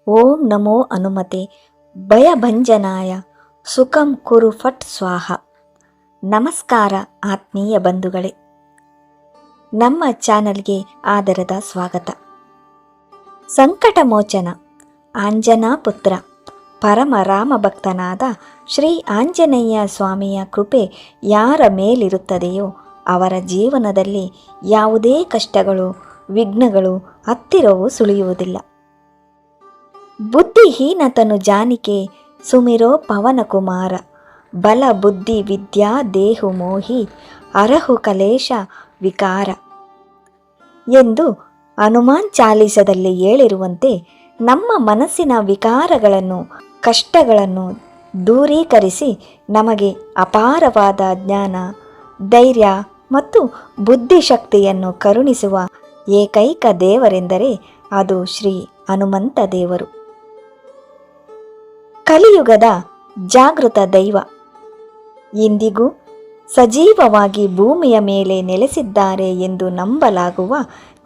ಓಂ ನಮೋ ಹನುಮತೆ ಭಯಭಂಜನಾಯ ಸುಖಂ ಕುರು ಫಟ್ ಸ್ವಾಹ. ನಮಸ್ಕಾರ ಆತ್ಮೀಯ ಬಂಧುಗಳೇ, ನಮ್ಮ ಚಾನಲ್ಗೆ ಆದರದ ಸ್ವಾಗತ. ಸಂಕಟ ಮೋಚನ ಆಂಜನಾ ಪುತ್ರ ಪರಮ ರಾಮ ಭಕ್ತನಾದ ಶ್ರೀ ಆಂಜನೇಯ ಸ್ವಾಮಿಯ ಕೃಪೆ ಯಾರ ಮೇಲಿರುತ್ತದೆಯೋ ಅವರ ಜೀವನದಲ್ಲಿ ಯಾವುದೇ ಕಷ್ಟಗಳು, ವಿಘ್ನಗಳು ಹತ್ತಿರವೂ ಸುಳಿಯುವುದಿಲ್ಲ. ಬುದ್ಧಿಹೀನತನು ಜಾನಿಕೆ ಸುಮಿರೋ ಪವನ ಕುಮಾರ, ಬಲ ಬುದ್ಧಿ ವಿದ್ಯಾ ದೇಹು ಮೋಹಿ ಅರಹು ಕಲೇಶ ವಿಕಾರ ಎಂದು ಹನುಮಾನ್ ಚಾಲೀಸದಲ್ಲಿ ಹೇಳಿರುವಂತೆ ನಮ್ಮ ಮನಸ್ಸಿನ ವಿಕಾರಗಳನ್ನು, ಕಷ್ಟಗಳನ್ನು ದೂರೀಕರಿಸಿ ನಮಗೆ ಅಪಾರವಾದ ಜ್ಞಾನ, ಧೈರ್ಯ ಮತ್ತು ಬುದ್ಧಿಶಕ್ತಿಯನ್ನು ಕರುಣಿಸುವ ಏಕೈಕ ದೇವರೆಂದರೆ ಅದು ಶ್ರೀ ಹನುಮಂತ ದೇವರು. ಕಲಿಯುಗದ ಜಾಗೃತ ದೈವ, ಇಂದಿಗೂ ಸಜೀವವಾಗಿ ಭೂಮಿಯ ಮೇಲೆ ನೆಲೆಸಿದ್ದಾರೆ ಎಂದು ನಂಬಲಾಗುವ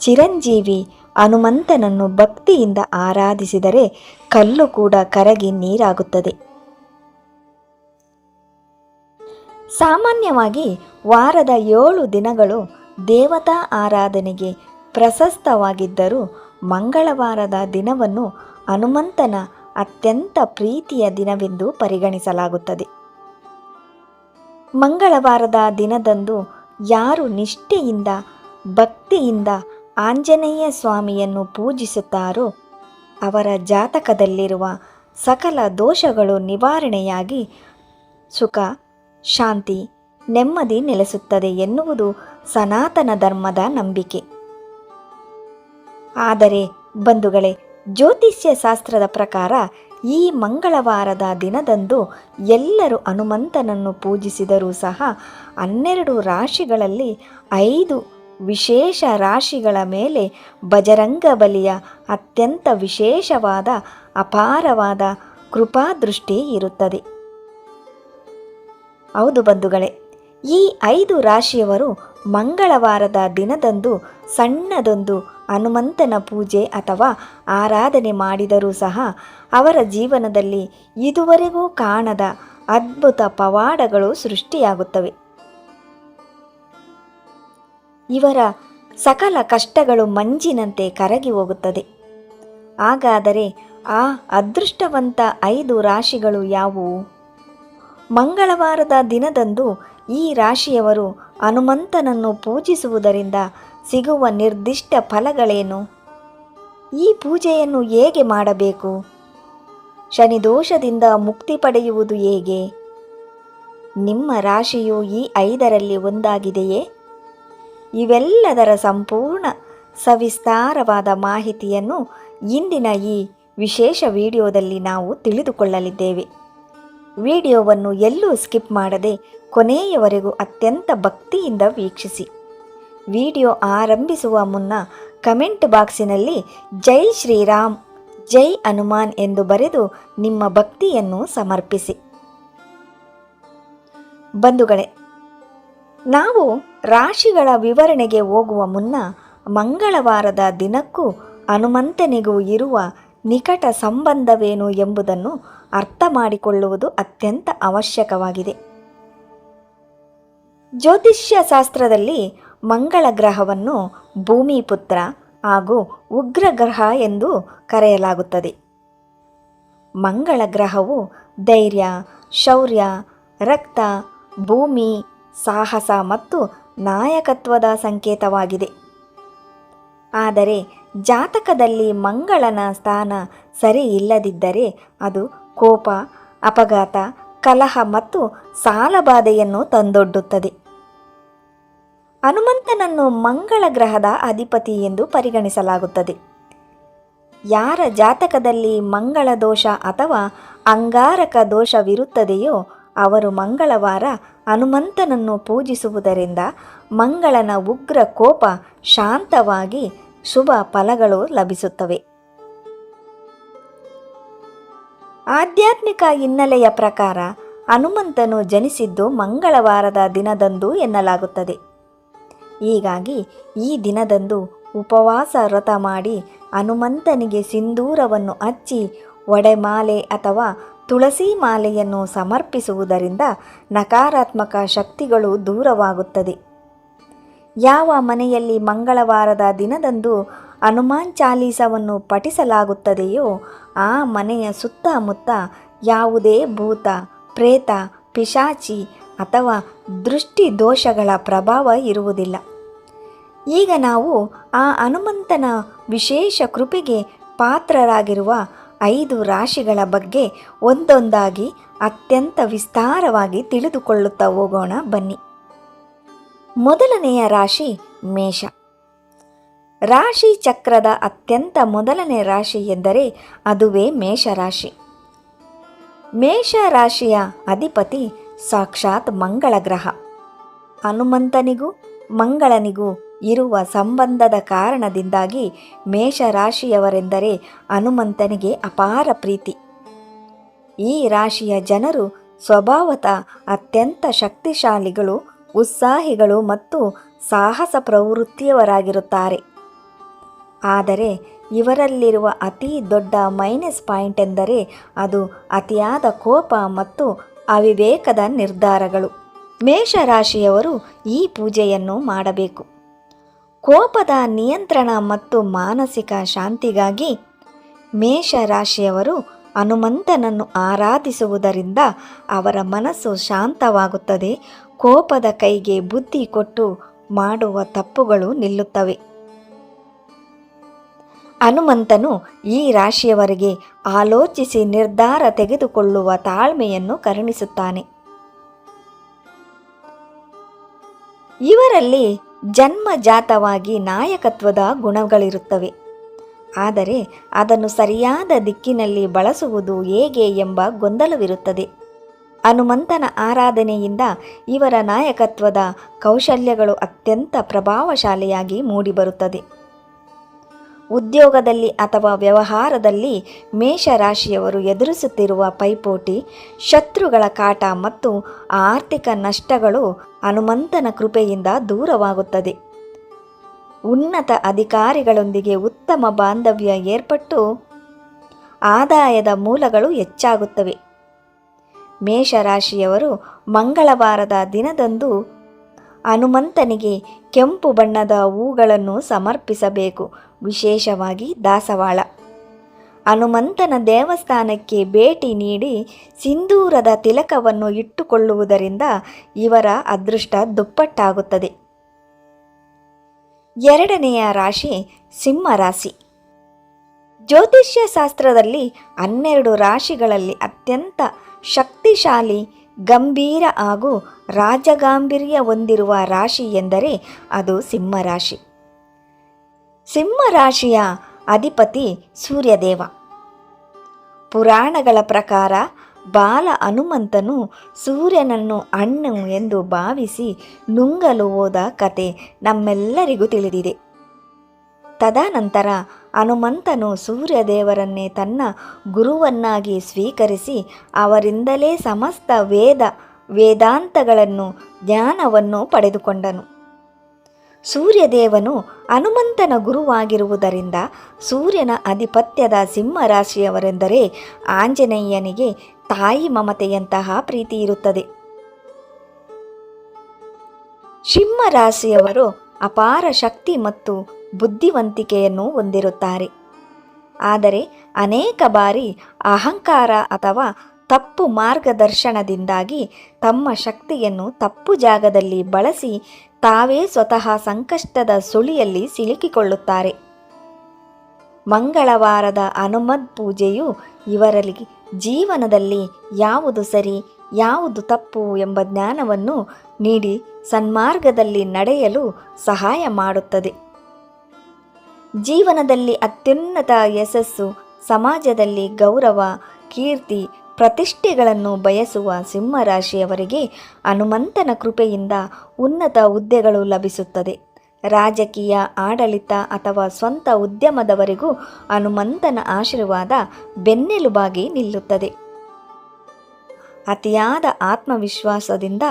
ಚಿರಂಜೀವಿ ಹನುಮಂತನನ್ನು ಭಕ್ತಿಯಿಂದ ಆರಾಧಿಸಿದರೆ ಕಲ್ಲು ಕೂಡ ಕರಗಿ ನೀರಾಗುತ್ತದೆ. ಸಾಮಾನ್ಯವಾಗಿ ವಾರದ 7 ದಿನಗಳು ದೇವತಾ ಆರಾಧನೆಗೆ ಪ್ರಶಸ್ತವಾಗಿದ್ದರೂ ಮಂಗಳವಾರದ ದಿನವನ್ನು ಹನುಮಂತನ ಅತ್ಯಂತ ಪ್ರೀತಿಯ ದಿನವೆಂದು ಪರಿಗಣಿಸಲಾಗುತ್ತದೆ. ಮಂಗಳವಾರದ ದಿನದಂದು ಯಾರು ನಿಷ್ಠೆಯಿಂದ, ಭಕ್ತಿಯಿಂದ ಆಂಜನೇಯ ಸ್ವಾಮಿಯನ್ನು ಪೂಜಿಸುತ್ತಾರೋ ಅವರ ಜಾತಕದಲ್ಲಿರುವ ಸಕಲ ದೋಷಗಳು ನಿವಾರಣೆಯಾಗಿ ಸುಖ, ಶಾಂತಿ, ನೆಮ್ಮದಿ ನೆಲೆಸುತ್ತದೆ ಎನ್ನುವುದು ಸನಾತನ ಧರ್ಮದ ನಂಬಿಕೆ. ಆದರೆ ಬಂಧುಗಳೇ, ಜ್ಯೋತಿಷ್ಯ ಶಾಸ್ತ್ರದ ಪ್ರಕಾರ ಈ ಮಂಗಳವಾರದ ದಿನದಂದು ಎಲ್ಲರೂ ಹನುಮಂತನನ್ನು ಪೂಜಿಸಿದರೂ ಸಹ 12 ರಾಶಿಗಳಲ್ಲಿ 5 ವಿಶೇಷ ರಾಶಿಗಳ ಮೇಲೆ ಬಜರಂಗ ಬಲಿಯ ಅತ್ಯಂತ ವಿಶೇಷವಾದ ಅಪಾರವಾದ ಕೃಪಾದೃಷ್ಟಿ ಇರುತ್ತದೆ. ಹೌದು ಬಂಧುಗಳೇ, ಈ 5 ರಾಶಿಯವರು ಮಂಗಳವಾರದ ದಿನದಂದು ಸಣ್ಣದೊಂದು ಹನುಮಂತನ ಪೂಜೆ ಅಥವಾ ಆರಾಧನೆ ಮಾಡಿದರೂ ಸಹ ಅವರ ಜೀವನದಲ್ಲಿ ಇದುವರೆಗೂ ಕಾಣದ ಅದ್ಭುತ ಪವಾಡಗಳು ಸೃಷ್ಟಿಯಾಗುತ್ತವೆ. ಇವರ ಸಕಲ ಕಷ್ಟಗಳು ಮಂಜಿನಂತೆ ಕರಗಿ ಹೋಗುತ್ತದೆ. ಹಾಗಾದರೆ ಆ ಅದೃಷ್ಟವಂತ 5 ರಾಶಿಗಳು ಯಾವುವು? ಮಂಗಳವಾರದ ದಿನದಂದು ಈ ರಾಶಿಯವರು ಹನುಮಂತನನ್ನು ಪೂಜಿಸುವುದರಿಂದ ಸಿಗುವ ನಿರ್ದಿಷ್ಟ ಫಲಗಳೇನು? ಈ ಪೂಜೆಯನ್ನು ಹೇಗೆ ಮಾಡಬೇಕು? ಶನಿದೋಷದಿಂದ ಮುಕ್ತಿ ಪಡೆಯುವುದು ಹೇಗೆ? ನಿಮ್ಮ ರಾಶಿಯು ಈ 5ರಲ್ಲಿ ಒಂದಾಗಿದೆಯೇ? ಇವೆಲ್ಲದರ ಸಂಪೂರ್ಣ ಸವಿಸ್ತಾರವಾದ ಮಾಹಿತಿಯನ್ನು ಇಂದಿನ ಈ ವಿಶೇಷ ವಿಡಿಯೋದಲ್ಲಿ ನಾವು ತಿಳಿದುಕೊಳ್ಳಲಿದ್ದೇವೆ. ವಿಡಿಯೋವನ್ನು ಎಲ್ಲೂ ಸ್ಕಿಪ್ ಮಾಡದೆ ಕೊನೆಯವರೆಗೂ ಅತ್ಯಂತ ಭಕ್ತಿಯಿಂದ ವೀಕ್ಷಿಸಿ. ವಿಡಿಯೋ ಆರಂಭಿಸುವ ಮುನ್ನ ಕಮೆಂಟ್ ಬಾಕ್ಸಿನಲ್ಲಿ ಜೈ ಶ್ರೀರಾಮ್, ಜೈ ಹನುಮಾನ್ ಎಂದು ಬರೆದು ನಿಮ್ಮ ಭಕ್ತಿಯನ್ನು ಸಮರ್ಪಿಸಿ. ಬಂಧುಗಳೇ, ನಾವು ರಾಶಿಗಳ ವಿವರಣೆಗೆ ಹೋಗುವ ಮುನ್ನ ಮಂಗಳವಾರದ ದಿನಕ್ಕೂ ಹನುಮಂತನಿಗೂ ಇರುವ ನಿಕಟ ಸಂಬಂಧವೇನು ಎಂಬುದನ್ನು ಅರ್ಥ ಮಾಡಿಕೊಳ್ಳುವುದು ಅತ್ಯಂತ ಅವಶ್ಯಕವಾಗಿದೆ. ಜ್ಯೋತಿಷ್ಯ ಶಾಸ್ತ್ರದಲ್ಲಿ ಮಂಗಳ ಗ್ರಹವನ್ನು ಭೂಮಿ ಪುತ್ರ ಹಾಗೂ ಉಗ್ರ ಗ್ರಹ ಎಂದು ಕರೆಯಲಾಗುತ್ತದೆ. ಮಂಗಳ ಗ್ರಹವು ಧೈರ್ಯ, ಶೌರ್ಯ, ರಕ್ತ, ಭೂಮಿ, ಸಾಹಸ ಮತ್ತು ನಾಯಕತ್ವದ ಸಂಕೇತವಾಗಿದೆ. ಆದರೆ ಜಾತಕದಲ್ಲಿ ಮಂಗಳನ ಸ್ಥಾನ ಸರಿ ಇಲ್ಲದಿದ್ದರೆ ಅದು ಕೋಪ, ಅಪಘಾತ, ಕಲಹ ಮತ್ತು ಸಾಲಬಾಧೆಯನ್ನು ತಂದೊಡ್ಡುತ್ತದೆ. ಹನುಮಂತನನ್ನು ಮಂಗಳ ಗ್ರಹದ ಅಧಿಪತಿ ಎಂದು ಪರಿಗಣಿಸಲಾಗುತ್ತದೆ. ಯಾರ ಜಾತಕದಲ್ಲಿ ಮಂಗಳ ದೋಷ ಅಥವಾ ಅಂಗಾರಕ ದೋಷವಿರುತ್ತದೆಯೋ ಅವರು ಮಂಗಳವಾರ ಹನುಮಂತನನ್ನು ಪೂಜಿಸುವುದರಿಂದ ಮಂಗಳನ ಉಗ್ರ ಕೋಪ ಶಾಂತವಾಗಿ ಶುಭ ಫಲಗಳು ಲಭಿಸುತ್ತವೆ. ಆಧ್ಯಾತ್ಮಿಕ ಹಿನ್ನೆಲೆಯ ಪ್ರಕಾರ ಹನುಮಂತನು ಜನಿಸಿದ್ದು ಮಂಗಳವಾರದ ದಿನದಂದು ಎನ್ನಲಾಗುತ್ತದೆ. ಹೀಗಾಗಿ ಈ ದಿನದಂದು ಉಪವಾಸ ವ್ರತ ಮಾಡಿ ಹನುಮಂತನಿಗೆ ಸಿಂಧೂರವನ್ನು ಹಚ್ಚಿ ಒಡೆಮಾಲೆ ಅಥವಾ ತುಳಸಿ ಮಾಲೆಯನ್ನು ಸಮರ್ಪಿಸುವುದರಿಂದ ನಕಾರಾತ್ಮಕ ಶಕ್ತಿಗಳು ದೂರವಾಗುತ್ತದೆ. ಯಾವ ಮನೆಯಲ್ಲಿ ಮಂಗಳವಾರದ ದಿನದಂದು ಹನುಮಾನ್ ಚಾಲೀಸವನ್ನು ಪಠಿಸಲಾಗುತ್ತದೆಯೋ ಆ ಮನೆಯ ಸುತ್ತಮುತ್ತ ಯಾವುದೇ ಭೂತ, ಪ್ರೇತ, ಪಿಶಾಚಿ ಅಥವಾ ದೃಷ್ಟಿ ದೋಷಗಳ ಪ್ರಭಾವ ಇರುವುದಿಲ್ಲ. ಈಗ ನಾವು ಆ ಹನುಮಂತನ ವಿಶೇಷ ಕೃಪೆಗೆ ಪಾತ್ರರಾಗಿರುವ 5 ರಾಶಿಗಳ ಬಗ್ಗೆ ಒಂದೊಂದಾಗಿ ಅತ್ಯಂತ ವಿಸ್ತಾರವಾಗಿ ತಿಳಿದುಕೊಳ್ಳುತ್ತಾ ಹೋಗೋಣ ಬನ್ನಿ. ಮೊದಲನೆಯ ರಾಶಿ ಮೇಷ. ರಾಶಿ ಚಕ್ರದ ಅತ್ಯಂತ ಮೊದಲನೇ ರಾಶಿ ಎಂದರೆ ಅದುವೇ ಮೇಷರಾಶಿ. ಮೇಷ ರಾಶಿಯ ಅಧಿಪತಿ ಸಾಕ್ಷಾತ್ ಮಂಗಳ ಗ್ರಹ. ಹನುಮಂತನಿಗೂ ಮಂಗಳನಿಗೂ ಇರುವ ಸಂಬಂಧದ ಕಾರಣದಿಂದಾಗಿ ಮೇಷರಾಶಿಯವರೆಂದರೆ ಹನುಮಂತನಿಗೆ ಅಪಾರ ಪ್ರೀತಿ. ಈ ರಾಶಿಯ ಜನರು ಸ್ವಭಾವತಃ ಅತ್ಯಂತ ಶಕ್ತಿಶಾಲಿಗಳು, ಉತ್ಸಾಹಿಗಳು ಮತ್ತು ಸಾಹಸ ಪ್ರವೃತ್ತಿಯವರಾಗಿರುತ್ತಾರೆ. ಆದರೆ ಇವರಲ್ಲಿರುವ ಅತಿ ದೊಡ್ಡ ಮೈನಸ್ ಪಾಯಿಂಟ್ ಎಂದರೆ ಅದು ಅತಿಯಾದ ಕೋಪ ಮತ್ತು ಅವಿವೇಕದ ನಿರ್ಧಾರಗಳು. ಮೇಷರಾಶಿಯವರು ಈ ಪೂಜೆಯನ್ನು ಮಾಡಬೇಕು. ಕೋಪದ ನಿಯಂತ್ರಣ ಮತ್ತು ಮಾನಸಿಕ ಶಾಂತಿಗಾಗಿ ಮೇಷರಾಶಿಯವರು ಹನುಮಂತನನ್ನು ಆರಾಧಿಸುವುದರಿಂದ ಅವರ ಮನಸ್ಸು ಶಾಂತವಾಗುತ್ತದೆ. ಕೋಪದ ಕೈಗೆ ಬುದ್ಧಿ ಕೊಟ್ಟು ಮಾಡುವ ತಪ್ಪುಗಳು ನಿಲ್ಲುತ್ತವೆ. ಹನುಮಂತನು ಈ ರಾಶಿಯವರಿಗೆ ಆಲೋಚಿಸಿ ನಿರ್ಧಾರ ತೆಗೆದುಕೊಳ್ಳುವ ತಾಳ್ಮೆಯನ್ನು ಕರುಣಿಸುತ್ತಾನೆ. ಇವರಲ್ಲಿ ಜನ್ಮಜಾತವಾಗಿ ನಾಯಕತ್ವದ ಗುಣಗಳಿರುತ್ತವೆ. ಆದರೆ ಅದನ್ನು ಸರಿಯಾದ ದಿಕ್ಕಿನಲ್ಲಿ ಬಳಸುವುದು ಹೇಗೆ ಎಂಬ ಗೊಂದಲವಿರುತ್ತದೆ. ಹನುಮಂತನ ಆರಾಧನೆಯಿಂದ ಇವರ ನಾಯಕತ್ವದ ಕೌಶಲ್ಯಗಳು ಅತ್ಯಂತ ಪ್ರಭಾವಶಾಲಿಯಾಗಿ ಮೂಡಿಬರುತ್ತದೆ. ಉದ್ಯೋಗದಲ್ಲಿ ಅಥವಾ ವ್ಯವಹಾರದಲ್ಲಿ ಮೇಷರಾಶಿಯವರು ಎದುರಿಸುತ್ತಿರುವ ಪೈಪೋಟಿ, ಶತ್ರುಗಳ ಕಾಟ ಮತ್ತು ಆರ್ಥಿಕ ನಷ್ಟಗಳು ಹನುಮಂತನ ಕೃಪೆಯಿಂದ ದೂರವಾಗುತ್ತದೆ. ಉನ್ನತ ಅಧಿಕಾರಿಗಳೊಂದಿಗೆ ಉತ್ತಮ ಬಾಂಧವ್ಯ ಏರ್ಪಟ್ಟು ಆದಾಯದ ಮೂಲಗಳು ಹೆಚ್ಚಾಗುತ್ತವೆ. ಮೇಷರಾಶಿಯವರು ಮಂಗಳವಾರದ ದಿನದಂದು ಹನುಮಂತನಿಗೆ ಕೆಂಪು ಬಣ್ಣದ ಹೂಗಳನ್ನು ಸಮರ್ಪಿಸಬೇಕು, ವಿಶೇಷವಾಗಿ ದಾಸವಾಳ. ಹನುಮಂತನ ದೇವಸ್ಥಾನಕ್ಕೆ ಭೇಟಿ ನೀಡಿ ಸಿಂಧೂರದ ತಿಲಕವನ್ನು ಇಟ್ಟುಕೊಳ್ಳುವುದರಿಂದ ಇವರ ಅದೃಷ್ಟ ದುಪ್ಪಟ್ಟಾಗುತ್ತದೆ. ಎರಡನೆಯ ರಾಶಿ ಸಿಂಹರಾಶಿ. ಜ್ಯೋತಿಷ್ಯ ಶಾಸ್ತ್ರದಲ್ಲಿ 12 ರಾಶಿಗಳಲ್ಲಿ ಅತ್ಯಂತ ಶಕ್ತಿಶಾಲಿ, ಗಂಭೀರ ಹಾಗೂ ರಾಜಗಾಂಭೀರ್ಯ ಹೊಂದಿರುವ ರಾಶಿ ಎಂದರೆ ಅದು ಸಿಂಹರಾಶಿ. ಸಿಂಹರಾಶಿಯ ಅಧಿಪತಿ ಸೂರ್ಯದೇವ. ಪುರಾಣಗಳ ಪ್ರಕಾರ ಬಾಲ ಹನುಮಂತನು ಸೂರ್ಯನನ್ನು ಹಣ್ಣು ಎಂದು ಭಾವಿಸಿ ನುಂಗಲು ಹೋದ ಕತೆ ನಮ್ಮೆಲ್ಲರಿಗೂ ತಿಳಿದಿದೆ. ತದನಂತರ ಹನುಮಂತನು ಸೂರ್ಯದೇವರನ್ನೇ ತನ್ನ ಗುರುವನ್ನಾಗಿ ಸ್ವೀಕರಿಸಿ ಅವರಿಂದಲೇ ಸಮಸ್ತ ವೇದಾಂತಗಳನ್ನು ಜ್ಞಾನವನ್ನು ಪಡೆದುಕೊಂಡನು. ಸೂರ್ಯದೇವನು ಹನುಮಂತನ ಗುರುವಾಗಿರುವುದರಿಂದ ಸೂರ್ಯನ ಆಧಿಪತ್ಯದ ಸಿಂಹರಾಶಿಯವರೆಂದರೆ ಆಂಜನೇಯನಿಗೆ ತಾಯಿ ಮಮತೆಯಂತಹ ಪ್ರೀತಿ ಇರುತ್ತದೆ. ಸಿಂಹರಾಶಿಯವರು ಅಪಾರ ಶಕ್ತಿ ಮತ್ತು ಬುದ್ಧಿವಂತಿಕೆಯನ್ನು ಹೊಂದಿರುತ್ತಾರೆ. ಆದರೆ ಅನೇಕ ಬಾರಿ ಅಹಂಕಾರ ಅಥವಾ ತಪ್ಪು ಮಾರ್ಗದರ್ಶನದಿಂದಾಗಿ ತಮ್ಮ ಶಕ್ತಿಯನ್ನು ತಪ್ಪು ಜಾಗದಲ್ಲಿ ಬಳಸಿ ತಾವೇ ಸ್ವತಃ ಸಂಕಷ್ಟದ ಸುಳಿಯಲ್ಲಿ ಸಿಲುಕಿಕೊಳ್ಳುತ್ತಾರೆ. ಮಂಗಳವಾರದ ಹನುಮದ್ ಪೂಜೆಯು ಇವರಲ್ಲಿ ಜೀವನದಲ್ಲಿ ಯಾವುದು ಸರಿ, ಯಾವುದು ತಪ್ಪು ಎಂಬ ಜ್ಞಾನವನ್ನು ನೀಡಿ ಸನ್ಮಾರ್ಗದಲ್ಲಿ ನಡೆಯಲು ಸಹಾಯ ಮಾಡುತ್ತದೆ. ಜೀವನದಲ್ಲಿ ಅತ್ಯುನ್ನತ ಯಶಸ್ಸು, ಸಮಾಜದಲ್ಲಿ ಗೌರವ, ಕೀರ್ತಿ, ಪ್ರತಿಷ್ಠೆಗಳನ್ನು ಬಯಸುವ ಸಿಂಹರಾಶಿಯವರಿಗೆ ಹನುಮಂತನ ಕೃಪೆಯಿಂದ ಉನ್ನತ ಹುದ್ದೆಗಳು ಲಭಿಸುತ್ತದೆ. ರಾಜಕೀಯ, ಆಡಳಿತ ಅಥವಾ ಸ್ವಂತ ಉದ್ಯಮದವರೆಗೂ ಹನುಮಂತನ ಆಶೀರ್ವಾದ ಬೆನ್ನೆಲುಬಾಗಿ ನಿಲ್ಲುತ್ತದೆ. ಅತಿಯಾದ ಆತ್ಮವಿಶ್ವಾಸದಿಂದ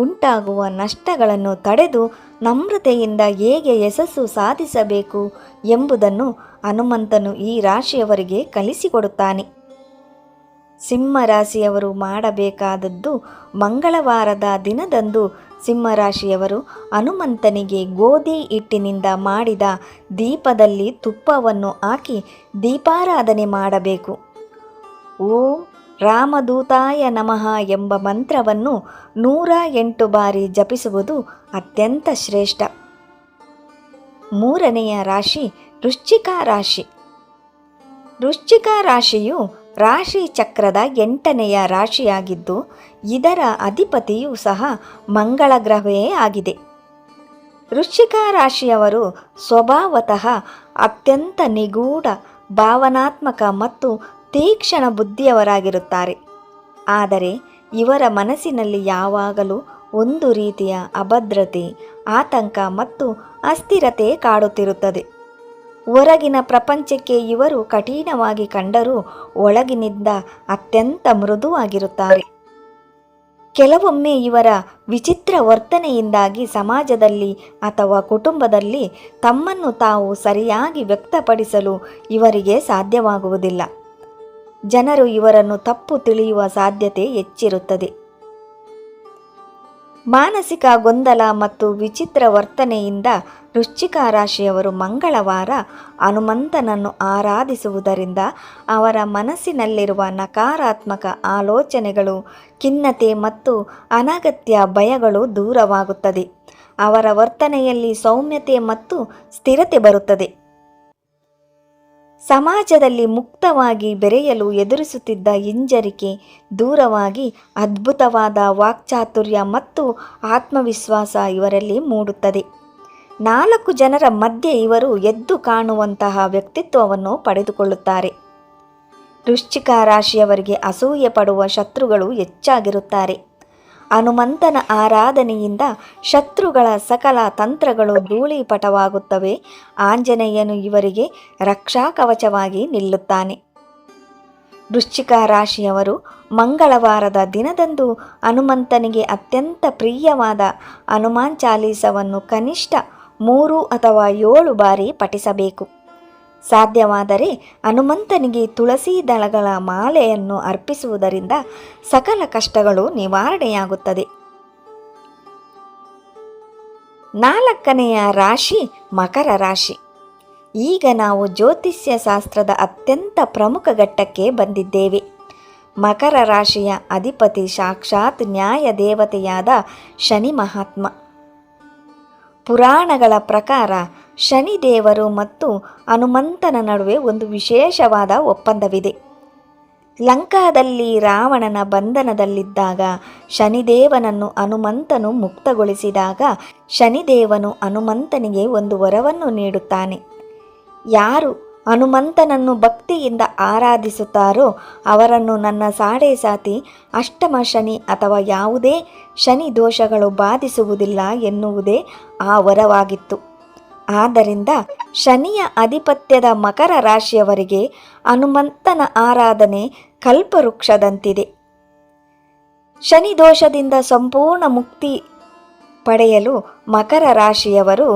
ಉಂಟಾಗುವ ನಷ್ಟಗಳನ್ನು ತಡೆದು ನಮ್ರತೆಯಿಂದ ಹೇಗೆ ಯಶಸ್ಸು ಸಾಧಿಸಬೇಕು ಎಂಬುದನ್ನು ಹನುಮಂತನು ಈ ರಾಶಿಯವರಿಗೆ ಕಲಿಸಿಕೊಡುತ್ತಾನೆ. ಸಿಂಹರಾಶಿಯವರು ಮಾಡಬೇಕಾದದ್ದು ಮಂಗಳವಾರದ ದಿನದಂದು ಸಿಂಹರಾಶಿಯವರು ಹನುಮಂತನಿಗೆ ಗೋಧಿ ಹಿಟ್ಟಿನಿಂದ ಮಾಡಿದ ದೀಪದಲ್ಲಿ ತುಪ್ಪವನ್ನು ಹಾಕಿ ದೀಪಾರಾಧನೆ ಮಾಡಬೇಕು. ಓಂ ರಾಮದೂತಾಯ ನಮಃ ಎಂಬ ಮಂತ್ರವನ್ನು 108 ಬಾರಿ ಜಪಿಸುವುದು ಅತ್ಯಂತ ಶ್ರೇಷ್ಠ. ಮೂರನೆಯ ರಾಶಿ ವೃಶ್ಚಿಕ ರಾಶಿ. ವೃಶ್ಚಿಕ ರಾಶಿಯು ರಾಶಿ ಚಕ್ರದ 8ನೆಯ ರಾಶಿಯಾಗಿದ್ದು ಇದರ ಅಧಿಪತಿಯೂ ಸಹ ಮಂಗಳ ಗ್ರಹವೇ ಆಗಿದೆ. ವೃಶ್ಚಿಕ ರಾಶಿಯವರು ಸ್ವಭಾವತಃ ಅತ್ಯಂತ ನಿಗೂಢ, ಭಾವನಾತ್ಮಕ ಮತ್ತು ತೀಕ್ಷ್ಣ ಬುದ್ಧಿಯವರಾಗಿರುತ್ತಾರೆ. ಆದರೆ ಇವರ ಮನಸ್ಸಿನಲ್ಲಿ ಯಾವಾಗಲೂ ಒಂದು ರೀತಿಯ ಅಭದ್ರತೆ, ಆತಂಕ ಮತ್ತು ಅಸ್ಥಿರತೆ ಕಾಡುತ್ತಿರುತ್ತದೆ. ಹೊರಗಿನ ಪ್ರಪಂಚಕ್ಕೆ ಇವರು ಕಠಿಣವಾಗಿ ಕಂಡರೂ ಒಳಗಿನಿಂದ ಅತ್ಯಂತ ಮೃದುವಾಗಿರುತ್ತಾರೆ. ಕೆಲವೊಮ್ಮೆ ಇವರ ವಿಚಿತ್ರ ವರ್ತನೆಯಿಂದಾಗಿ ಸಮಾಜದಲ್ಲಿ ಅಥವಾ ಕುಟುಂಬದಲ್ಲಿ ತಮ್ಮನ್ನು ತಾವು ಸರಿಯಾಗಿ ವ್ಯಕ್ತಪಡಿಸಲು ಇವರಿಗೆ ಸಾಧ್ಯವಾಗುವುದಿಲ್ಲ. ಜನರು ಇವರನ್ನು ತಪ್ಪು ತಿಳಿಯುವ ಸಾಧ್ಯತೆ ಹೆಚ್ಚಿರುತ್ತದೆ. ಮಾನಸಿಕ ಗೊಂದಲ ಮತ್ತು ವಿಚಿತ್ರ ವರ್ತನೆಯಿಂದ ವೃಶ್ಚಿಕ ರಾಶಿಯವರು ಮಂಗಳವಾರ ಹನುಮಂತನನ್ನು ಆರಾಧಿಸುವುದರಿಂದ ಅವರ ಮನಸ್ಸಿನಲ್ಲಿರುವ ನಕಾರಾತ್ಮಕ ಆಲೋಚನೆಗಳು, ಖಿನ್ನತೆ ಮತ್ತು ಅನಗತ್ಯ ಭಯಗಳು ದೂರವಾಗುತ್ತದೆ. ಅವರ ವರ್ತನೆಯಲ್ಲಿ ಸೌಮ್ಯತೆ ಮತ್ತು ಸ್ಥಿರತೆ ಬರುತ್ತದೆ. ಸಮಾಜದಲ್ಲಿ ಮುಕ್ತವಾಗಿ ಬೆರೆಯಲು ಎದುರಿಸುತ್ತಿದ್ದ ಹಿಂಜರಿಕೆ ದೂರವಾಗಿ ಅದ್ಭುತವಾದ ವಾಕ್ಚಾತುರ್ಯ ಮತ್ತು ಆತ್ಮವಿಶ್ವಾಸ ಇವರಲ್ಲಿ ಮೂಡುತ್ತದೆ. 4 ಜನರ ಮಧ್ಯೆ ಇವರು ಎದ್ದು ಕಾಣುವಂತಹ ವ್ಯಕ್ತಿತ್ವವನ್ನು ಪಡೆದುಕೊಳ್ಳುತ್ತಾರೆ. ವೃಶ್ಚಿಕ ರಾಶಿಯವರಿಗೆ ಅಸೂಯೆ ಪಡುವ ಶತ್ರುಗಳು ಹೆಚ್ಚಾಗಿರುತ್ತಾರೆ. ಹನುಮಂತನ ಆರಾಧನೆಯಿಂದ ಶತ್ರುಗಳ ಸಕಲ ತಂತ್ರಗಳು ಧೂಳೀಪಟವಾಗುತ್ತವೆ. ಆಂಜನೇಯನು ಇವರಿಗೆ ರಕ್ಷಾ ಕವಚವಾಗಿ ನಿಲ್ಲುತ್ತಾನೆ. ವೃಶ್ಚಿಕ ರಾಶಿಯವರು ಮಂಗಳವಾರದ ದಿನದಂದು ಹನುಮಂತನಿಗೆ ಅತ್ಯಂತ ಪ್ರಿಯವಾದ ಹನುಮಾನ್ ಚಾಲೀಸವನ್ನು ಕನಿಷ್ಠ 3 ಅಥವಾ 7 ಬಾರಿ ಪಠಿಸಬೇಕು. ಸಾಧ್ಯವಾದರೆ ಹನುಮಂತನಿಗೆ ತುಳಸಿ ದಳಗಳ ಮಾಲೆಯನ್ನು ಅರ್ಪಿಸುವುದರಿಂದ ಸಕಲ ಕಷ್ಟಗಳು ನಿವಾರಣೆಯಾಗುತ್ತದೆ. 4ನೆಯ ರಾಶಿ ಮಕರ ರಾಶಿ. ಈಗ ನಾವು ಜ್ಯೋತಿಷ್ಯ ಶಾಸ್ತ್ರದ ಅತ್ಯಂತ ಪ್ರಮುಖ ಘಟ್ಟಕ್ಕೆ ಬಂದಿದ್ದೇವೆ. ಮಕರ ರಾಶಿಯ ಅಧಿಪತಿ ಸಾಕ್ಷಾತ್ ನ್ಯಾಯ ದೇವತೆಯಾದ ಶನಿ ಮಹಾತ್ಮ. ಪುರಾಣಗಳ ಪ್ರಕಾರ ಶನಿದೇವರು ಮತ್ತು ಹನುಮಂತನ ನಡುವೆ ಒಂದು ವಿಶೇಷವಾದ ಒಪ್ಪಂದವಿದೆ. ಲಂಕಾದಲ್ಲಿ ರಾವಣನ ಬಂಧನದಲ್ಲಿದ್ದಾಗ ಶನಿದೇವನನ್ನು ಹನುಮಂತನು ಮುಕ್ತಗೊಳಿಸಿದಾಗ ಶನಿದೇವನು ಹನುಮಂತನಿಗೆ ಒಂದು ವರವನ್ನು ನೀಡುತ್ತಾನೆ. ಯಾರು ಹನುಮಂತನನ್ನು ಭಕ್ತಿಯಿಂದ ಆರಾಧಿಸುತ್ತಾರೋ ಅವರನ್ನು ನನ್ನ ಸಾಡೆ ಸಾತಿ ಅಷ್ಟಮ ಶನಿ ಅಥವಾ ಯಾವುದೇ ಶನಿ ದೋಷಗಳು ಬಾಧಿಸುವುದಿಲ್ಲ ಎನ್ನುವುದೇ ಆ ವರವಾಗಿತ್ತು. ಆದ್ದರಿಂದ ಶನಿಯ ಆಧಿಪತ್ಯದ ಮಕರ ರಾಶಿಯವರಿಗೆ ಹನುಮಂತನ ಆರಾಧನೆ ಕಲ್ಪವೃಕ್ಷದಂತಿದೆ. ಶನಿ ದೋಷದಿಂದ ಸಂಪೂರ್ಣ ಮುಕ್ತಿ ಪಡೆಯಲು ಮಕರ ರಾಶಿಯವರು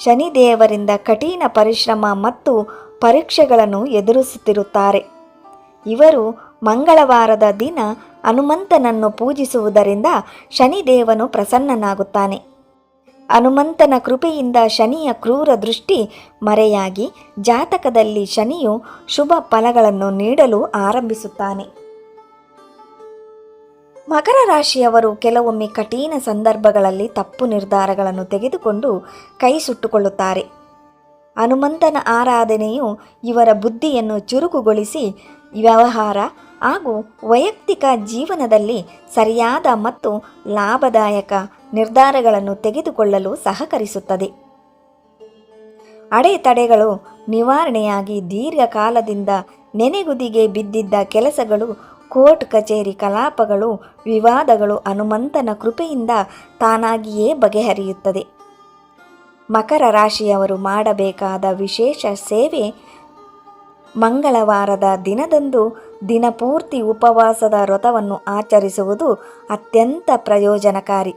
ಶನಿದೇವರಿಂದ ಕಠಿಣ ಪರಿಶ್ರಮ ಮತ್ತು ಪರೀಕ್ಷೆಗಳನ್ನು ಎದುರಿಸುತ್ತಿರುತ್ತಾರೆ. ಇವರು ಮಂಗಳವಾರದ ದಿನ ಹನುಮಂತನನ್ನು ಪೂಜಿಸುವುದರಿಂದ ಶನಿದೇವನು ಪ್ರಸನ್ನನಾಗುತ್ತಾನೆ. ಹನುಮಂತನ ಕೃಪೆಯಿಂದ ಶನಿಯ ಕ್ರೂರ ದೃಷ್ಟಿ ಮರೆಯಾಗಿ ಜಾತಕದಲ್ಲಿ ಶನಿಯು ಶುಭ ಫಲಗಳನ್ನು ನೀಡಲು ಆರಂಭಿಸುತ್ತಾನೆ. ಮಕರ ರಾಶಿಯವರು ಕೆಲವೊಮ್ಮೆ ಕಠಿಣ ಸಂದರ್ಭಗಳಲ್ಲಿ ತಪ್ಪು ನಿರ್ಧಾರಗಳನ್ನು ತೆಗೆದುಕೊಂಡು ಕೈ ಸುಟ್ಟುಕೊಳ್ಳುತ್ತಾರೆ. ಹನುಮಂತನ ಆರಾಧನೆಯು ಇವರ ಬುದ್ಧಿಯನ್ನು ಚುರುಕುಗೊಳಿಸಿ ವ್ಯವಹಾರ ಹಾಗೂ ವೈಯಕ್ತಿಕ ಜೀವನದಲ್ಲಿ ಸರಿಯಾದ ಮತ್ತು ಲಾಭದಾಯಕ ನಿರ್ಧಾರಗಳನ್ನು ತೆಗೆದುಕೊಳ್ಳಲು ಸಹಕರಿಸುತ್ತದೆ. ಅಡೆತಡೆಗಳು ನಿವಾರಣೆಯಾಗಿ ದೀರ್ಘಕಾಲದಿಂದ ನೆನೆಗುದಿಗೆ ಬಿದ್ದಿದ್ದ ಕೆಲಸಗಳು, ಕೋರ್ಟ್ ಕಚೇರಿ ಕಲಾಪಗಳು, ವಿವಾದಗಳು ಹನುಮಂತನ ಕೃಪೆಯಿಂದ ತಾನಾಗಿಯೇ ಬಗೆಹರಿಯುತ್ತದೆ. ಮಕರ ರಾಶಿಯವರು ಮಾಡಬೇಕಾದ ವಿಶೇಷ ಸೇವೆ ಮಂಗಳವಾರದ ದಿನದಂದು ದಿನಪೂರ್ತಿ ಉಪವಾಸದ ವ್ರತವನ್ನು ಆಚರಿಸುವುದು ಅತ್ಯಂತ ಪ್ರಯೋಜನಕಾರಿ.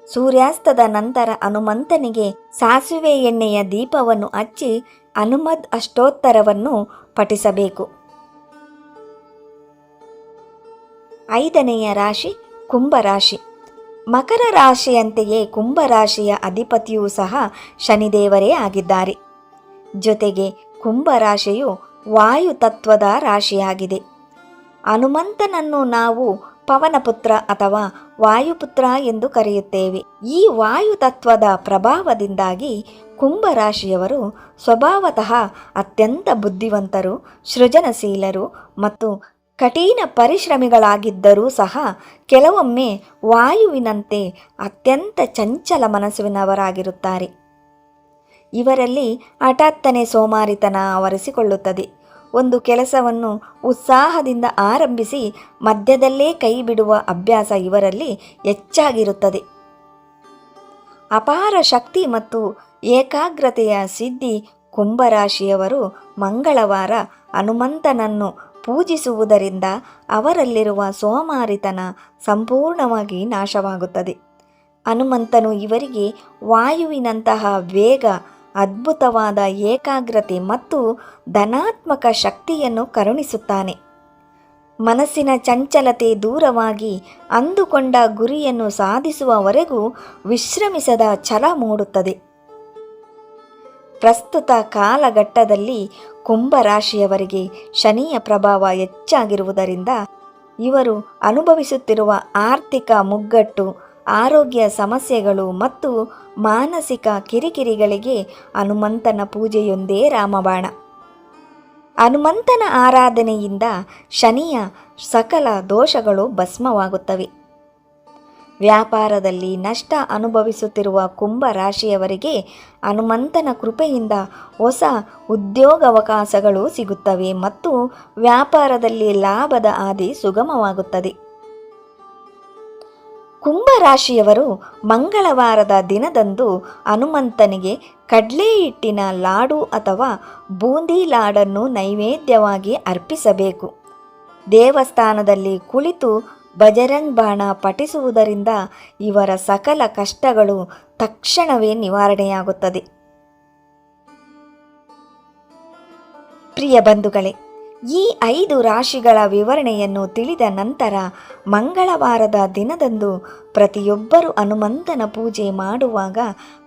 ಸೂರ್ಯಾಸ್ತದ ನಂತರ ಹನುಮಂತನಿಗೆ ಸಾಸಿವೆ ಎಣ್ಣೆಯ ದೀಪವನ್ನು ಹಚ್ಚಿ ಹನುಮದ್ ಅಷ್ಟೋತ್ತರವನ್ನು ಪಠಿಸಬೇಕು. 5ನೆಯ ರಾಶಿ ಕುಂಭರಾಶಿ. ಮಕರ ರಾಶಿಯಂತೆಯೇ ಕುಂಭರಾಶಿಯ ಅಧಿಪತಿಯೂ ಸಹ ಶನಿದೇವರೇ ಆಗಿದ್ದಾರೆ. ಜೊತೆಗೆ ಕುಂಭರಾಶಿಯು ವಾಯು ತತ್ವದ ರಾಶಿಯಾಗಿದೆ. ಹನುಮಂತನನ್ನು ನಾವು ಪವನಪುತ್ರ ಅಥವಾ ವಾಯುಪುತ್ರ ಎಂದು ಕರೆಯುತ್ತೇವೆ. ಈ ವಾಯು ತತ್ವದ ಪ್ರಭಾವದಿಂದಾಗಿ ಕುಂಭರಾಶಿಯವರು ಸ್ವಭಾವತಃ ಅತ್ಯಂತ ಬುದ್ಧಿವಂತರು, ಸೃಜನಶೀಲರು ಮತ್ತು ಕಠಿಣ ಪರಿಶ್ರಮಿಗಳಾಗಿದ್ದರೂ ಸಹ ಕೆಲವೊಮ್ಮೆ ವಾಯುವಿನಂತೆ ಅತ್ಯಂತ ಚಂಚಲ ಮನಸ್ಸಿನವರಾಗಿರುತ್ತಾರೆ. ಇವರಲ್ಲಿ ಹಠಾತ್ತನೆ ಸೋಮಾರಿತನ ಆವರಿಸಿಕೊಳ್ಳುತ್ತದೆ. ಒಂದು ಕೆಲಸವನ್ನು ಉತ್ಸಾಹದಿಂದ ಆರಂಭಿಸಿ ಮಧ್ಯದಲ್ಲೇ ಕೈ ಬಿಡುವ ಅಭ್ಯಾಸ ಇವರಲ್ಲಿ ಹೆಚ್ಚಾಗಿರುತ್ತದೆ. ಅಪಾರ ಶಕ್ತಿ ಮತ್ತು ಏಕಾಗ್ರತೆಯ ಸಿದ್ಧಿ ಕುಂಭರಾಶಿಯವರು ಮಂಗಳವಾರ ಹನುಮಂತನನ್ನು ಪೂಜಿಸುವುದರಿಂದ ಅವರಲ್ಲಿರುವ ಸೋಮಾರಿತನ ಸಂಪೂರ್ಣವಾಗಿ ನಾಶವಾಗುತ್ತದೆ. ಹನುಮಂತನು ಇವರಿಗೆ ವಾಯುವಿನಂತಹ ವೇಗ, ಅದ್ಭುತವಾದ ಏಕಾಗ್ರತೆ ಮತ್ತು ಧನಾತ್ಮಕ ಶಕ್ತಿಯನ್ನು ಕರುಣಿಸುತ್ತಾನೆ. ಮನಸ್ಸಿನ ಚಂಚಲತೆ ದೂರವಾಗಿ ಅಂದುಕೊಂಡ ಗುರಿಯನ್ನು ಸಾಧಿಸುವವರೆಗೂ ವಿಶ್ರಮಿಸದ ಛಲ ಮೂಡುತ್ತದೆ. ಪ್ರಸ್ತುತ ಕಾಲಘಟ್ಟದಲ್ಲಿ ಕುಂಭರಾಶಿಯವರಿಗೆ ಶನಿಯ ಪ್ರಭಾವ ಹೆಚ್ಚಾಗಿರುವುದರಿಂದ ಇವರು ಅನುಭವಿಸುತ್ತಿರುವ ಆರ್ಥಿಕ ಮುಗ್ಗಟ್ಟು, ಆರೋಗ್ಯ ಸಮಸ್ಯೆಗಳು ಮತ್ತು ಮಾನಸಿಕ ಕಿರಿಕಿರಿಗಳಿಗೆ ಹನುಮಂತನ ಪೂಜೆಯೊಂದೇ ರಾಮಬಾಣ. ಹನುಮಂತನ ಆರಾಧನೆಯಿಂದ ಶನಿಯ ಸಕಲ ದೋಷಗಳು ಭಸ್ಮವಾಗುತ್ತವೆ. ವ್ಯಾಪಾರದಲ್ಲಿ ನಷ್ಟ ಅನುಭವಿಸುತ್ತಿರುವ ಕುಂಭರಾಶಿಯವರಿಗೆ ಹನುಮಂತನ ಕೃಪೆಯಿಂದ ಹೊಸ ಉದ್ಯೋಗಾವಕಾಶಗಳು ಸಿಗುತ್ತವೆ ಮತ್ತು ವ್ಯಾಪಾರದಲ್ಲಿ ಲಾಭದ ಹಾದಿ ಸುಗಮವಾಗುತ್ತದೆ. ಕುಂಭರಾಶಿಯವರು ಮಂಗಳವಾರದ ದಿನದಂದು ಹನುಮಂತನಿಗೆ ಕಡಲೆ ಹಿಟ್ಟಿನ ಲಾಡು ಅಥವಾ ಬೂಂದಿ ಲಾಡನ್ನು ನೈವೇದ್ಯವಾಗಿ ಅರ್ಪಿಸಬೇಕು. ದೇವಸ್ಥಾನದಲ್ಲಿ ಕುಳಿತು ಬಜರಂಗ್ ಬಾಣ ಪಠಿಸುವುದರಿಂದ ಇವರ ಸಕಲ ಕಷ್ಟಗಳು ತಕ್ಷಣವೇ ನಿವಾರಣೆಯಾಗುತ್ತದೆ. ಪ್ರಿಯ ಬಂಧುಗಳೇ, ಈ 5 ರಾಶಿಗಳ ವಿವರಣೆಯನ್ನು ತಿಳಿದ ನಂತರ ಮಂಗಳವಾರದ ದಿನದಂದು ಪ್ರತಿಯೊಬ್ಬರು ಹನುಮಂತನ ಪೂಜೆ ಮಾಡುವಾಗ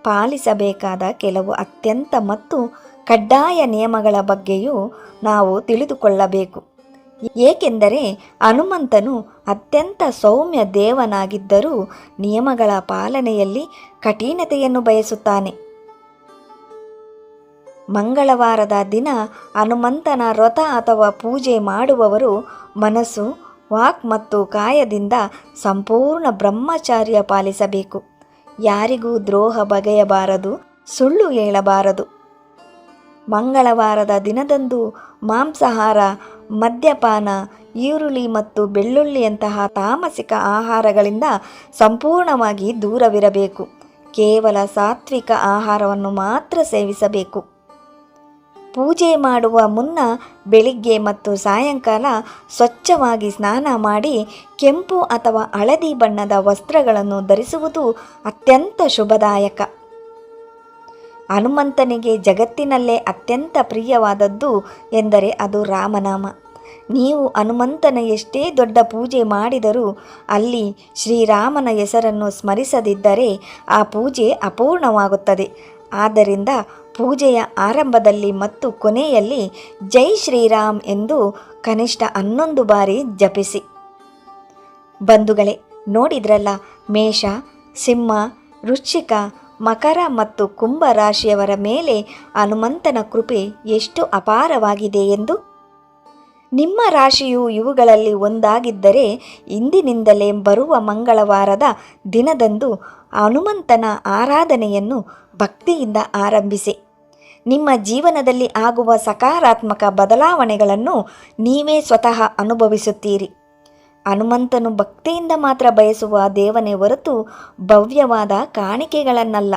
ಪಾಲಿಸಬೇಕಾದ ಕೆಲವು ಅತ್ಯಂತ ಮತ್ತು ಕಡ್ಡಾಯ ನಿಯಮಗಳ ಬಗ್ಗೆಯೂ ನಾವು ತಿಳಿದುಕೊಳ್ಳಬೇಕು. ಏಕೆಂದರೆ ಹನುಮಂತನು ಅತ್ಯಂತ ಸೌಮ್ಯ ದೇವನಾಗಿದ್ದರೂ ನಿಯಮಗಳ ಪಾಲನೆಯಲ್ಲಿ ಕಠಿಣತೆಯನ್ನು ಬಯಸುತ್ತಾನೆ. ಮಂಗಳವಾರದ ದಿನ ಹನುಮಂತನ ವ್ರತ ಅಥವಾ ಪೂಜೆ ಮಾಡುವವರು ಮನಸ್ಸು, ವಾಕ್ ಮತ್ತು ಕಾಯದಿಂದ ಸಂಪೂರ್ಣ ಬ್ರಹ್ಮಚಾರ್ಯ ಪಾಲಿಸಬೇಕು. ಯಾರಿಗೂ ದ್ರೋಹ ಬಗೆಯಬಾರದು, ಸುಳ್ಳು ಹೇಳಬಾರದು. ಮಂಗಳವಾರದ ದಿನದಂದು ಮಾಂಸಾಹಾರ, ಮದ್ಯಪಾನ, ಈರುಳ್ಳಿ ಮತ್ತು ಬೆಳ್ಳುಳ್ಳಿಯಂತಹ ತಾಮಸಿಕ ಆಹಾರಗಳಿಂದ ಸಂಪೂರ್ಣವಾಗಿ ದೂರವಿರಬೇಕು. ಕೇವಲ ಸಾತ್ವಿಕ ಆಹಾರವನ್ನು ಮಾತ್ರ ಸೇವಿಸಬೇಕು. ಪೂಜೆ ಮಾಡುವ ಮುನ್ನ ಬೆಳಿಗ್ಗೆ ಮತ್ತು ಸಾಯಂಕಾಲ ಸ್ವಚ್ಛವಾಗಿ ಸ್ನಾನ ಮಾಡಿ ಕೆಂಪು ಅಥವಾ ಹಳದಿ ಬಣ್ಣದ ವಸ್ತ್ರಗಳನ್ನು ಧರಿಸುವುದು ಅತ್ಯಂತ ಶುಭದಾಯಕ. ಹನುಮಂತನಿಗೆ ಜಗತ್ತಿನಲ್ಲೇ ಅತ್ಯಂತ ಪ್ರಿಯವಾದದ್ದು ಎಂದರೆ ಅದು ರಾಮನಾಮ. ನೀವು ಹನುಮಂತನ ಎಷ್ಟೇ ದೊಡ್ಡ ಪೂಜೆ ಮಾಡಿದರೂ ಅಲ್ಲಿ ಶ್ರೀರಾಮನ ಹೆಸರನ್ನು ಸ್ಮರಿಸದಿದ್ದರೆ ಆ ಪೂಜೆ ಅಪೂರ್ಣವಾಗುತ್ತದೆ. ಆದ್ದರಿಂದ ಪೂಜೆಯ ಆರಂಭದಲ್ಲಿ ಮತ್ತು ಕೊನೆಯಲ್ಲಿ ಜೈ ಶ್ರೀರಾಮ್ ಎಂದು ಕನಿಷ್ಠ 11 ಬಾರಿ ಜಪಿಸಿ. ಬಂಧುಗಳೇ, ನೋಡಿದ್ರಲ್ಲ, ಮೇಷ, ಸಿಂಹ, ವೃಶ್ಚಿಕ, ಮಕರ ಮತ್ತು ಕುಂಭ ರಾಶಿಯವರ ಮೇಲೆ ಹನುಮಂತನ ಕೃಪೆ ಎಷ್ಟು ಅಪಾರವಾಗಿದೆ ಎಂದು. ನಿಮ್ಮ ರಾಶಿಯು ಇವುಗಳಲ್ಲಿ ಒಂದಾಗಿದ್ದರೆ ಇಂದಿನಿಂದಲೇ ಬರುವ ಮಂಗಳವಾರದ ದಿನದಂದು ಹನುಮಂತನ ಆರಾಧನೆಯನ್ನು ಭಕ್ತಿಯಿಂದ ಆರಂಭಿಸಿ. ನಿಮ್ಮ ಜೀವನದಲ್ಲಿ ಆಗುವ ಸಕಾರಾತ್ಮಕ ಬದಲಾವಣೆಗಳನ್ನು ನೀವೇ ಸ್ವತಃ ಅನುಭವಿಸುತ್ತೀರಿ. ಹನುಮಂತನು ಭಕ್ತಿಯಿಂದ ಮಾತ್ರ ಬಯಸುವ ದೇವನೇ ಹೊರತು ಭವ್ಯವಾದ ಕಾಣಿಕೆಗಳನ್ನಲ್ಲ.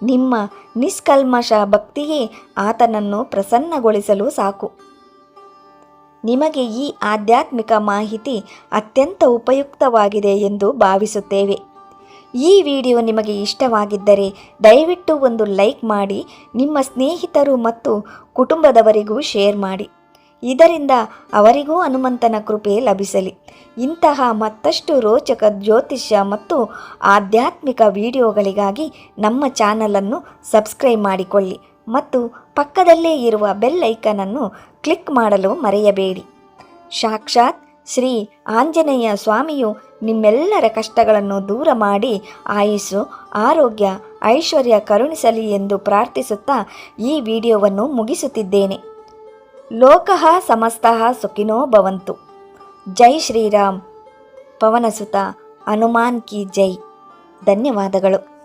ನಿಮ್ಮ ನಿಷ್ಕಲ್ಮಶ ಭಕ್ತಿಯೇ ಆತನನ್ನು ಪ್ರಸನ್ನಗೊಳಿಸಲು ಸಾಕು. ನಿಮಗೆ ಈ ಆಧ್ಯಾತ್ಮಿಕ ಮಾಹಿತಿ ಅತ್ಯಂತ ಉಪಯುಕ್ತವಾಗಿದೆ ಎಂದು ಭಾವಿಸುತ್ತೇವೆ. ಈ ವಿಡಿಯೋ ನಿಮಗೆ ಇಷ್ಟವಾಗಿದ್ದರೆ ದಯವಿಟ್ಟು ಒಂದು ಲೈಕ್ ಮಾಡಿ, ನಿಮ್ಮ ಸ್ನೇಹಿತರು ಮತ್ತು ಕುಟುಂಬದವರಿಗೂ ಶೇರ್ ಮಾಡಿ. ಇದರಿಂದ ಅವರಿಗೂ ಹನುಮಂತನ ಕೃಪೆ ಲಭಿಸಲಿ. ಇಂತಹ ಮತ್ತಷ್ಟು ರೋಚಕ ಜ್ಯೋತಿಷ್ಯ ಮತ್ತು ಆಧ್ಯಾತ್ಮಿಕ ವಿಡಿಯೋಗಳಿಗಾಗಿ ನಮ್ಮ ಚಾನಲನ್ನು ಸಬ್ಸ್ಕ್ರೈಬ್ ಮಾಡಿಕೊಳ್ಳಿ ಮತ್ತು ಪಕ್ಕದಲ್ಲೇ ಇರುವ ಬೆಲ್ ಐಕನನ್ನು ಕ್ಲಿಕ್ ಮಾಡಲು ಮರೆಯಬೇಡಿ. ಸಾಕ್ಷಾತ್ ಶ್ರೀ ಆಂಜನೇಯ ಸ್ವಾಮಿಯು ನಿಮ್ಮೆಲ್ಲರ ಕಷ್ಟಗಳನ್ನು ದೂರ ಮಾಡಿ ಆಯುಸ್ಸು, ಆರೋಗ್ಯ, ಐಶ್ವರ್ಯ ಕರುಣಿಸಲಿ ಎಂದು ಪ್ರಾರ್ಥಿಸುತ್ತಾ ಈ ವಿಡಿಯೋವನ್ನು ಮುಗಿಸುತ್ತಿದ್ದೇನೆ. ಲೋಕಃ ಸಮಸ್ತಃ ಸುಖಿನೋ ಭವಂತು. ಜೈ ಶ್ರೀರಾಮ್. ಪವನಸುತ ಹನುಮಾನ್ ಕಿ ಜೈ. ಧನ್ಯವಾದಗಳು.